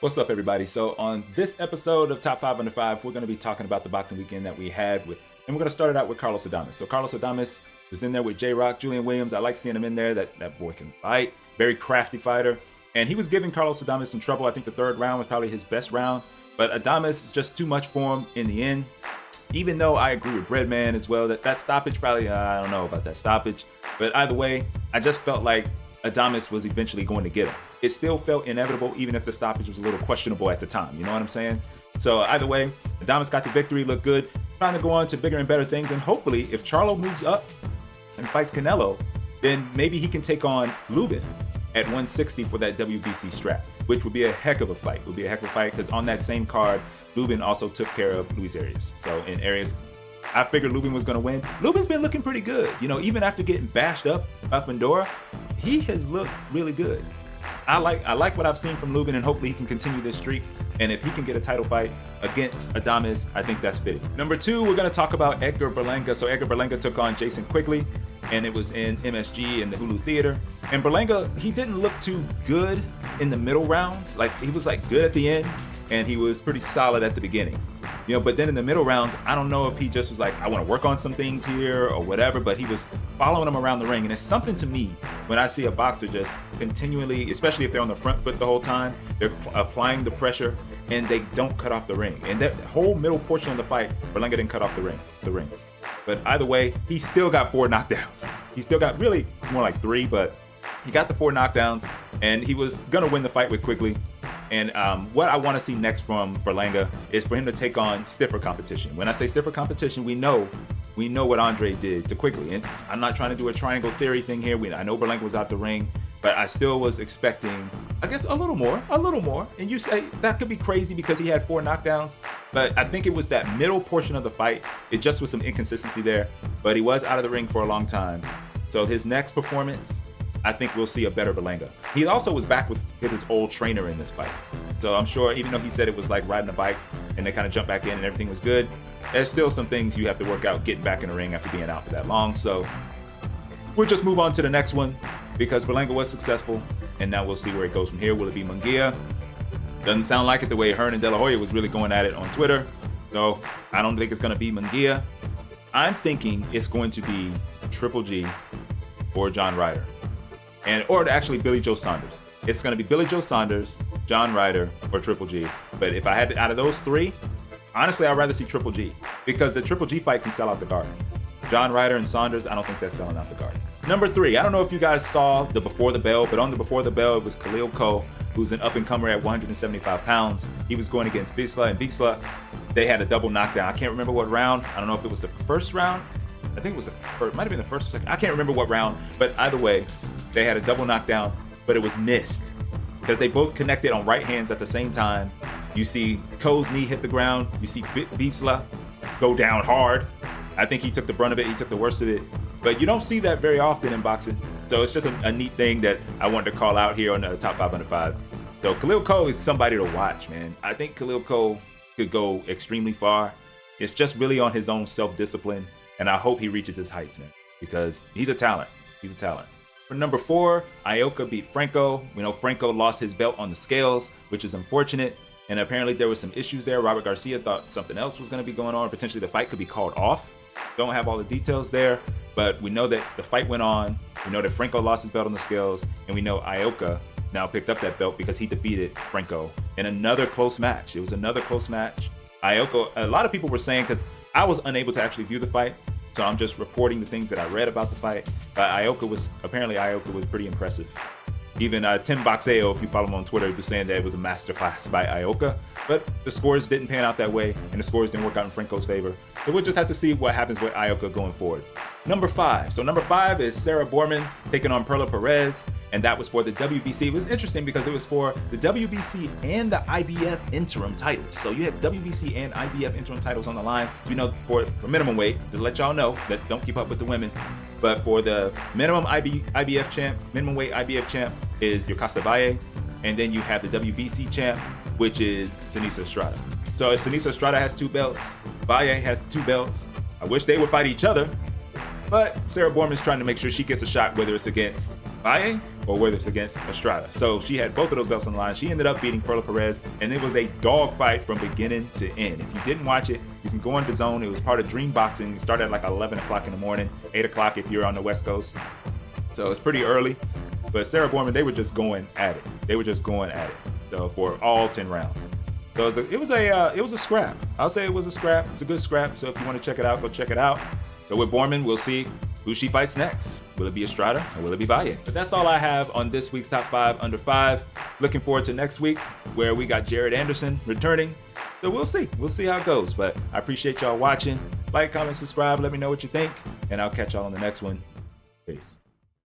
What's up, everybody? So on this episode of Top 5 Under 5, we're going to be talking about the boxing weekend that we had and we're going to start it out with Carlos Adames. So Carlos Adames was in there with J-Rock, Julian Williams. I like seeing him in there. That boy can fight. Very crafty fighter. And he was giving Carlos Adames some trouble. I think the third round was probably his best round. But Adames is just too much for him in the end. Even though I agree with Breadman as well, that stoppage probably, I don't know about that stoppage. But either way, I just felt like Adames was eventually going to get him. It still felt inevitable, even if the stoppage was a little questionable at the time. You know what I'm saying? So either way, Adames got the victory, looked good, trying to go on to bigger and better things. And hopefully, if Charlo moves up and fights Canelo, then maybe he can take on Lubin at 160 for that WBC strap, which would be a heck of a fight. It would be a heck of a fight because on that same card, Lubin also took care of Luis Arias. So in Arias, I figured Lubin was going to win. Lubin's been looking pretty good. You know, even after getting bashed up by Fundora, he has looked really good. I like what I've seen from Lubin, and hopefully he can continue this streak. And if he can get a title fight against Adames, I think that's fitting. Number 2, we're going to talk about Edgar Berlanga. So Edgar Berlanga took on Jason Quigley, and it was in MSG in the Hulu Theater. And Berlanga, he didn't look too good in the middle rounds. Like, he was like good at the end, and he was pretty solid at the beginning. You know, but then in the middle rounds, I don't know if he just was like, I want to work on some things here or whatever, but he was following him around the ring. And it's something to me when I see a boxer just continually, especially if they're on the front foot the whole time, they're applying the pressure and they don't cut off the ring. And that whole middle portion of the fight, Berlanga didn't cut off the ring. But either way, he still got 4 knockdowns. He still got really more like 3, but he got the 4 knockdowns and he was going to win the fight with Quigley. And what I want to see next from Berlanga is for him to take on stiffer competition. When I say stiffer competition, we know what Andre did to Quigley. And I'm not trying to do a triangle theory thing here. I know Berlanga was out the ring, but I still was expecting, I guess, a little more. And you say that could be crazy because he had 4 knockdowns, but I think it was that middle portion of the fight. It just was some inconsistency there, but he was out of the ring for a long time. So his next performance, I think we'll see a better Berlanga. He also was back with his old trainer in this fight. So I'm sure, even though he said it was like riding a bike and they kind of jumped back in and everything was good, there's still some things you have to work out getting back in the ring after being out for that long. So we'll just move on to the next one because Berlanga was successful, and now we'll see where it goes from here. Will it be Munguia? Doesn't sound like it the way Hernan De La Hoya was really going at it on Twitter. So I don't think it's going to be Munguia. I'm thinking it's going to be Triple G or John Ryder. Or actually Billy Joe Saunders. It's going to be Billy Joe Saunders, John Ryder, or Triple G. But if I had to, out of those 3, honestly, I'd rather see Triple G because the Triple G fight can sell out the card. John Ryder and Saunders, I don't think that's selling out the card. Number 3, I don't know if you guys saw the Before the Bell, but on the Before the Bell, it was Khalil Cole, who's an up-and-comer at 175 pounds. He was going against Bisla, and Bisla, they had a double knockdown. I can't remember what round. I don't know if it was the first round. I think it was the first, might have been the first or second. I can't remember what round, but either way, they had a double knockdown, but it was missed because they both connected on right hands at the same time. You see Cole's knee hit the ground. You see Bisla go down hard. I think he took the brunt of it. He took the worst of it. But you don't see that very often in boxing. So it's just a neat thing that I wanted to call out here on the Top 5 Under 5. So Khalil Cole is somebody to watch, man. I think Khalil Cole could go extremely far. It's just really on his own self-discipline. And I hope he reaches his heights, man, because he's a talent. He's a talent. For number 4, Ioka beat Franco. We know Franco lost his belt on the scales, which is unfortunate. And apparently there was some issues there. Robert Garcia thought something else was going to be going on. Potentially the fight could be called off. Don't have all the details there, but we know that the fight went on. We know that Franco lost his belt on the scales, and we know Ioka now picked up that belt because he defeated Franco in another close match. It was another close match. Ioka, a lot of people were saying, because I was unable to actually view the fight, so I'm just reporting the things that I read about the fight. But Ioka was pretty impressive. Even Tim Boxeo, if you follow him on Twitter, was saying that it was a masterclass by Ioka. But the scores didn't pan out that way, and the scores didn't work out in Franco's favor. So we'll just have to see what happens with Ioka going forward. Number 5. So number 5 is Sarah Bormann taking on Perla Perez, and that was for the WBC. It was interesting because it was for the WBC and the IBF interim titles. So you had WBC and IBF interim titles on the line. So you know, for minimum weight, to let y'all know that don't keep up with the women. But for the minimum IBF champ, minimum weight IBF champ is Yokasta Valle, and then you have the WBC champ, which is Sinisa Estrada. So Sinisa Estrada has 2 belts, Valle has 2 belts. I wish they would fight each other, but Sarah Bormann's trying to make sure she gets a shot, whether it's against Valle or whether it's against Estrada. So she had both of those belts on the line. She ended up beating Perla Perez, and it was a dogfight from beginning to end. If you didn't watch it, you can go on DAZN. It was part of Dream Boxing. It started at like 11 o'clock in the morning, 8 o'clock if you're on the West Coast. So it's pretty early. But Sarah Bormann, they were just going at it. So for all 10 rounds. So it was a scrap. I'll say it was a scrap. It's a good scrap. So if you want to check it out, go check it out. So with Bormann, we'll see who she fights next. Will it be Estrada or will it be Valle? But that's all I have on this week's Top 5 Under 5. Looking forward to next week where we got Jared Anderson returning. So we'll see. We'll see how it goes. But I appreciate y'all watching. Like, comment, subscribe. Let me know what you think. And I'll catch y'all on the next one. Peace.